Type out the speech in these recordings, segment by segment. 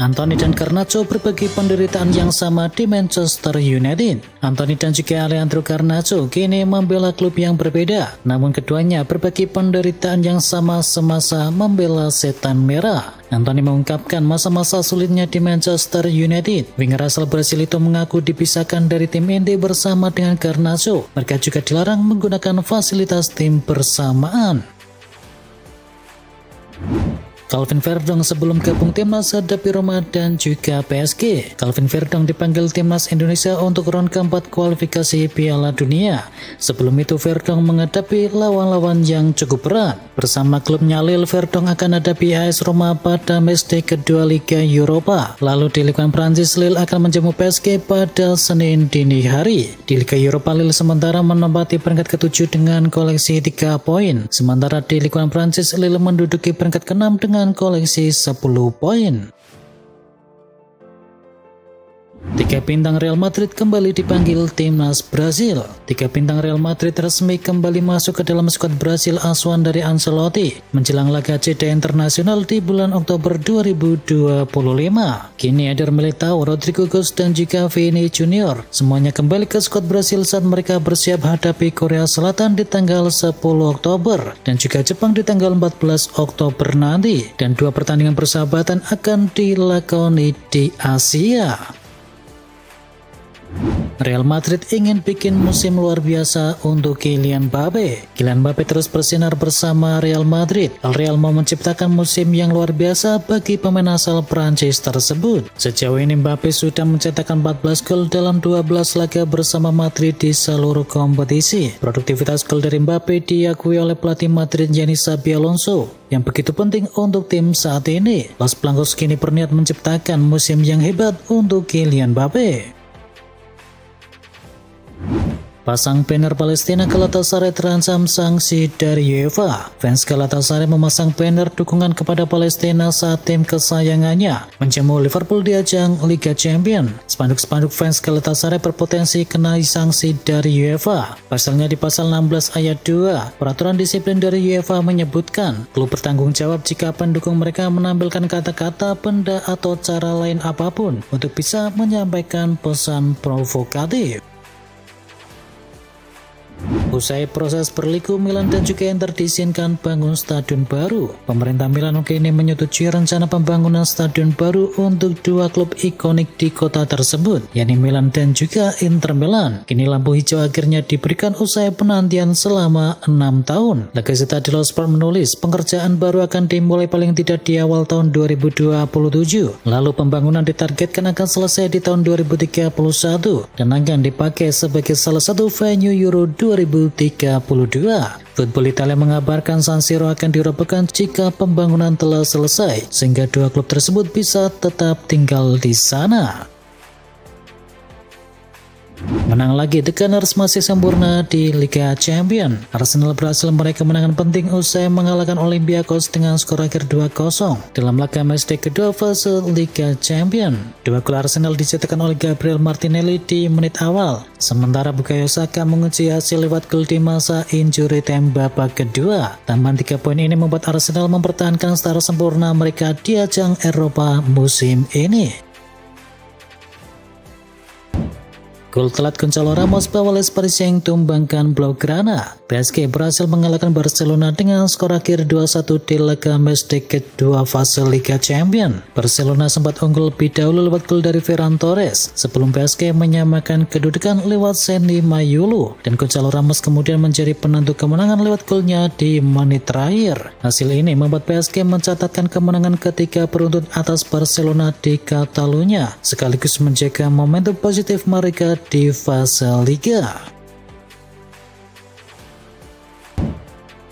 Anthony dan Garnacho berbagi penderitaan yang sama di Manchester United. Anthony dan juga Alejandro Garnacho kini membela klub yang berbeda, namun keduanya berbagi penderitaan yang sama semasa membela Setan Merah. Anthony mengungkapkan masa-masa sulitnya di Manchester United. Winger asal Brasil itu mengaku dipisahkan dari tim inti bersama dengan Garnacho. Mereka juga dilarang menggunakan fasilitas tim bersamaan. Calvin Verdong sebelum gabung timnas hadapi Roma dan juga PSG. Calvin Verdong dipanggil timnas Indonesia untuk ronde keempat kualifikasi Piala Dunia. Sebelum itu Verdong menghadapi lawan-lawan yang cukup berat. Bersama klubnya Lille, Verdong akan hadapi AS Roma pada matchday kedua Liga Eropa. Lalu di Liga Prancis, Lille akan menjamu PSG pada Senin dini hari. Di Liga Eropa, Lille sementara menempati peringkat ke-7 dengan koleksi 3 poin. Sementara di Liga Prancis, Lille menduduki peringkat ke-6 dengan koleksi 10 poin. 3 bintang Real Madrid kembali dipanggil timnas Brasil. 3 bintang Real Madrid resmi kembali masuk ke dalam skuad Brasil asuhan dari Ancelotti menjelang laga jeda internasional di bulan Oktober 2025. Kini Eder Militao, Rodrigo Goes dan juga Vini Junior semuanya kembali ke skuad Brasil saat mereka bersiap hadapi Korea Selatan di tanggal 10 Oktober dan juga Jepang di tanggal 14 Oktober nanti, dan 2 pertandingan persahabatan akan dilakoni di Asia. Real Madrid ingin bikin musim luar biasa untuk Kylian Mbappe. Kylian Mbappe terus bersinar bersama Real Madrid. Real mau menciptakan musim yang luar biasa bagi pemain asal Prancis tersebut. Sejauh ini Mbappe sudah mencetakkan 14 gol dalam 12 laga bersama Madrid di seluruh kompetisi. Produktivitas gol dari Mbappe diakui oleh pelatih Madrid yakni Xabi Alonso yang begitu penting untuk tim saat ini. Los Blancos kini berniat menciptakan musim yang hebat untuk Kylian Mbappe. Pasang banner Palestina Galatasaray terancam sanksi dari UEFA. Fans Galatasaray memasang banner dukungan kepada Palestina saat tim kesayangannya menjamu Liverpool di ajang Liga Champions. Spanduk-spanduk fans Galatasaray berpotensi kena sanksi dari UEFA. Pasalnya di pasal 16 ayat 2, peraturan disiplin dari UEFA menyebutkan klub bertanggung jawab jika pendukung mereka menampilkan kata-kata, benda atau cara lain apapun untuk bisa menyampaikan pesan provokatif. Usai proses berliku, Milan dan juga Inter diizinkan bangun stadion baru. Pemerintah Milan kini menyetujui rencana pembangunan stadion baru untuk 2 klub ikonik di kota tersebut, yakni Milan dan juga Inter Milan. Kini lampu hijau akhirnya diberikan usai penantian selama 6 tahun. La Gazzetta dello Sport menulis pengerjaan baru akan dimulai paling tidak di awal tahun 2027. Lalu pembangunan ditargetkan akan selesai di tahun 2031 dan akan dipakai sebagai salah satu venue Euro 2032. Football Italia mengabarkan San Siro akan dirobohkan jika pembangunan telah selesai, sehingga 2 klub tersebut bisa tetap tinggal di sana. Menang lagi, The Gunners masih sempurna di Liga Champions. Arsenal berhasil meraih kemenangan penting usai mengalahkan Olympiakos dengan skor akhir 2-0 dalam laga matchday kedua fase Liga Champions. 2 gol Arsenal dicetakkan oleh Gabriel Martinelli di menit awal, sementara Bukayo Saka mengunci hasil lewat gol di masa injury time babak kedua. Tambahan 3 poin ini membuat Arsenal mempertahankan start sempurna mereka di ajang Eropa musim ini. Gol telat Gonzalo Ramos bawa Les Parisiens tumbangkan Blaugrana. PSG berhasil mengalahkan Barcelona dengan skor akhir 2-1 di laga matchday kedua fase Liga Champions. Barcelona sempat unggul lebih dahulu lewat gol dari Ferran Torres sebelum PSG menyamakan kedudukan lewat Sandy Mayulu, dan Gonzalo Ramos kemudian menjadi penentu kemenangan lewat golnya di menit terakhir. Hasil ini membuat PSG mencatatkan kemenangan ketiga beruntun atas Barcelona di Catalunya, sekaligus menjaga momentum positif mereka di fase Liga.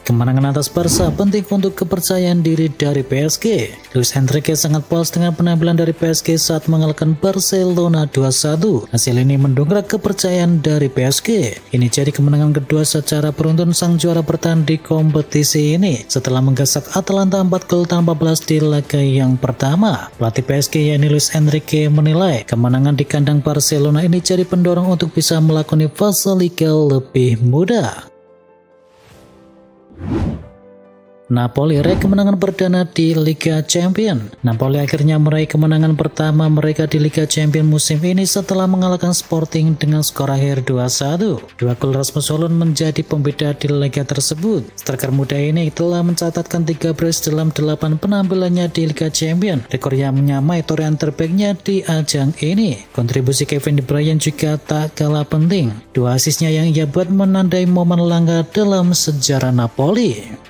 Kemenangan atas Barca penting untuk kepercayaan diri dari PSG. Luis Enrique sangat puas dengan penampilan dari PSG saat mengalahkan Barcelona 2-1. Hasil ini mendongkrak kepercayaan dari PSG. Ini jadi kemenangan kedua secara beruntun sang juara bertahan di kompetisi ini setelah menggasak Atalanta 4 gol tanpa balas di laga yang pertama. Pelatih PSG yakni Luis Enrique menilai kemenangan di kandang Barcelona ini jadi pendorong untuk bisa melakoni fase Liga lebih mudah. Napoli raih kemenangan perdana di Liga Champions. Napoli akhirnya meraih kemenangan pertama mereka di Liga Champions musim ini setelah mengalahkan Sporting dengan skor akhir 2-1. Dua gol Rasmus Højlund menjadi pembeda di laga tersebut. Striker muda ini telah mencatatkan 3 brace dalam 8 penampilannya di Liga Champions, rekor yang menyamai torehan terbaiknya di ajang ini. Kontribusi Kevin De Bruyne juga tak kalah penting. 2 asisnya yang ia buat menandai momen langka dalam sejarah Napoli.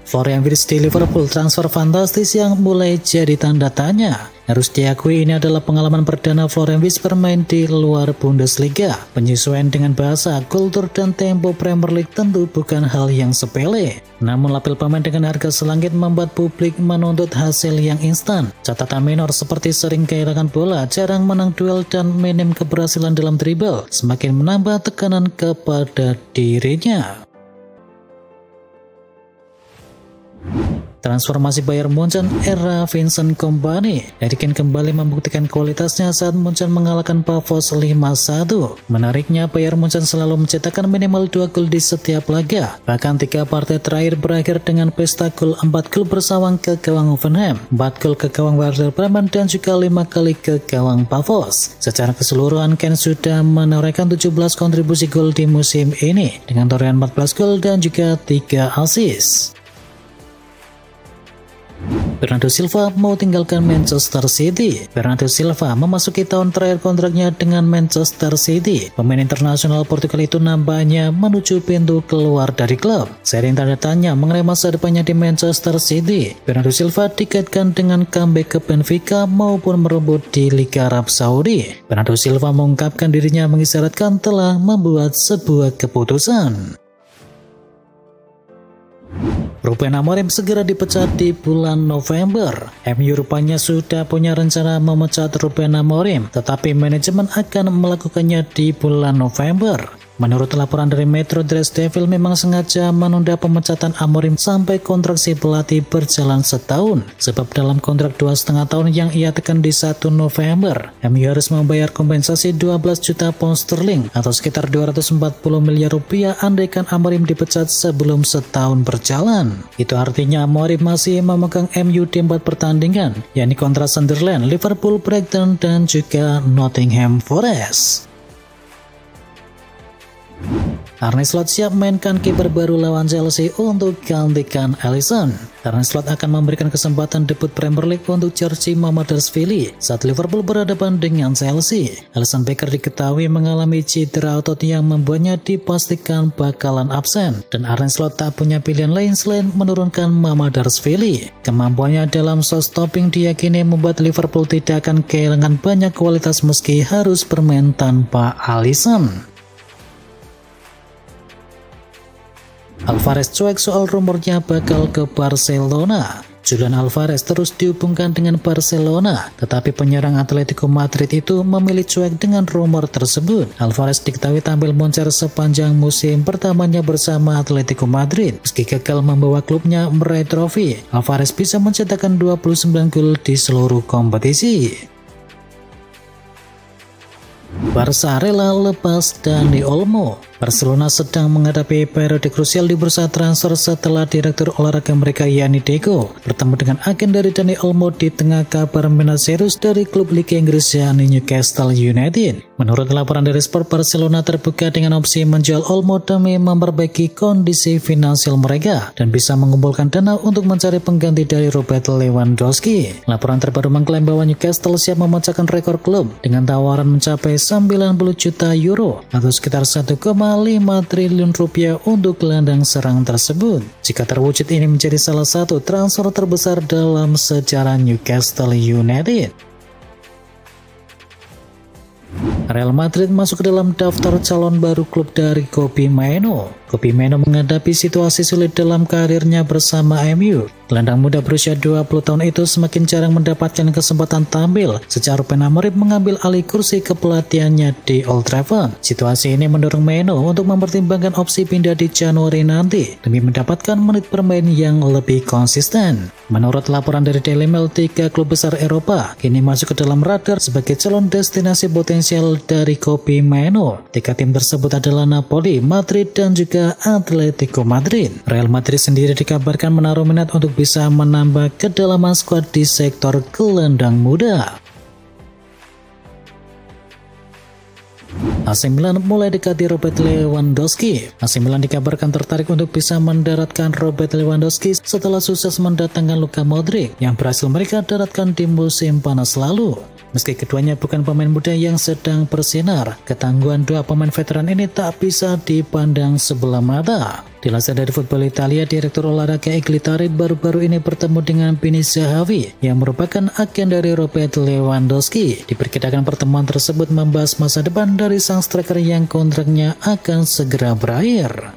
Florian Wirtz di Liverpool, transfer fantastis yang mulai jadi tanda tanya. Harus diakui ini adalah pengalaman perdana Florian Wirtz bermain di luar Bundesliga. Penyesuaian dengan bahasa, kultur, dan tempo Premier League tentu bukan hal yang sepele. Namun label pemain dengan harga selangit membuat publik menuntut hasil yang instan. Catatan minor seperti sering kehilangan bola, jarang menang duel, dan minim keberhasilan dalam dribble semakin menambah tekanan kepada dirinya. Transformasi Bayern Munchen era Vincent Kompany. Harry Kane kembali membuktikan kualitasnya saat Munchen mengalahkan Pavos 5-1. Menariknya, Bayern Munchen selalu mencetakkan minimal 2 gol di setiap laga. Bahkan 3 partai terakhir berakhir dengan pesta gol, 4 gol bersawang ke gawang Hoffenheim, 4 gol ke gawang Werder Bremen, dan juga 5 kali ke gawang Pavos. Secara keseluruhan, Kane sudah menorehkan 17 kontribusi gol di musim ini dengan torehan 14 gol dan juga 3 assist. Bernardo Silva mau tinggalkan Manchester City. Bernardo Silva memasuki tahun terakhir kontraknya dengan Manchester City. Pemain internasional Portugal itu nampaknya menuju pintu keluar dari klub. Seiring tanda tanya mengenai masa depannya di Manchester City, Bernardo Silva dikaitkan dengan comeback ke Benfica maupun merebut di Liga Arab Saudi. Bernardo Silva mengungkapkan dirinya mengisyaratkan telah membuat sebuah keputusan. Ruben Amorim segera dipecat di bulan November. MU rupanya sudah punya rencana memecat Ruben Amorim, tetapi manajemen akan melakukannya di bulan November. Menurut laporan dari Metro, Dres Devil memang sengaja menunda pemecatan Amorim sampai kontrak si pelatih berjalan setahun. Sebab dalam kontrak 2,5 tahun yang ia tekan di 1 November, MU harus membayar kompensasi 12 juta pound sterling atau sekitar 240 miliar rupiah andaikan Amorim dipecat sebelum setahun berjalan. Itu artinya Amorim masih memegang MU di 4 pertandingan, yakni kontra Sunderland, Liverpool, Brighton, dan juga Nottingham Forest. Arne Slot siap mainkan kiper baru lawan Chelsea untuk gantikan Alisson. Arne Slot akan memberikan kesempatan debut Premier League untuk Georgi Mamardashvili saat Liverpool berhadapan dengan Chelsea. Alisson Becker diketahui mengalami cedera otot yang membuatnya dipastikan bakalan absen, dan Arne Slot tak punya pilihan lain selain menurunkan Mamardashvili. Kemampuannya dalam shot stopping diyakini membuat Liverpool tidak akan kehilangan banyak kualitas meski harus bermain tanpa Alisson. Alvarez cuek soal rumornya bakal ke Barcelona. Julian Alvarez terus dihubungkan dengan Barcelona, tetapi penyerang Atletico Madrid itu memilih cuek dengan rumor tersebut. Alvarez diketahui tampil moncer sepanjang musim pertamanya bersama Atletico Madrid. Meski gagal membawa klubnya meraih trofi, Alvarez bisa mencetakkan 29 gol di seluruh kompetisi. Barca rela lepas Dani Olmo. Barcelona sedang menghadapi periode krusial di bursa transfer setelah direktur olahraga mereka Yanni Deco bertemu dengan agen dari Dani Olmo di tengah kabar minat serius dari klub Liga Inggris yakni Newcastle United. Menurut laporan dari Sport, Barcelona terbuka dengan opsi menjual Olmo demi memperbaiki kondisi finansial mereka dan bisa mengumpulkan dana untuk mencari pengganti dari Robert Lewandowski. Laporan terbaru mengklaim bahwa Newcastle siap memecahkan rekor klub dengan tawaran mencapai 90 juta euro atau sekitar 1,5 triliun rupiah untuk gelandang serang tersebut. Jika terwujud, ini menjadi salah satu transfer terbesar dalam sejarah Newcastle United. Real Madrid masuk ke dalam daftar calon baru klub dari Kobbie Mainoo. Kobbie Mainoo menghadapi situasi sulit dalam karirnya bersama MU. Gelandang muda berusia 20 tahun itu semakin jarang mendapatkan kesempatan tampil sejak Ruben Amorim mengambil alih kursi kepelatihannya di Old Trafford. Situasi ini mendorong Mainoo untuk mempertimbangkan opsi pindah di Januari nanti demi mendapatkan menit bermain yang lebih konsisten. Menurut laporan dari Daily Mail, 3 klub besar Eropa kini masuk ke dalam radar sebagai calon destinasi potensial dari Kobbie Mainoo. 3 tim tersebut adalah Napoli, Madrid, dan juga Liga Atletico Madrid. Real Madrid sendiri dikabarkan menaruh minat untuk bisa menambah kedalaman skuad di sektor gelandang muda. AC Milan mulai dekati Robert Lewandowski. AC Milan dikabarkan tertarik untuk bisa mendaratkan Robert Lewandowski setelah sukses mendatangkan Luka Modric yang berhasil mereka daratkan di musim panas lalu. Meski keduanya bukan pemain muda yang sedang bersinar, ketangguhan dua pemain veteran ini tak bisa dipandang sebelah mata. Dilansir dari Football Italia, Direktur Olahraga Eglitari baru-baru ini bertemu dengan Pini Zahavi yang merupakan agen dari Robert Lewandowski. Diperkirakan pertemuan tersebut membahas masa depan dari sang striker yang kontraknya akan segera berakhir.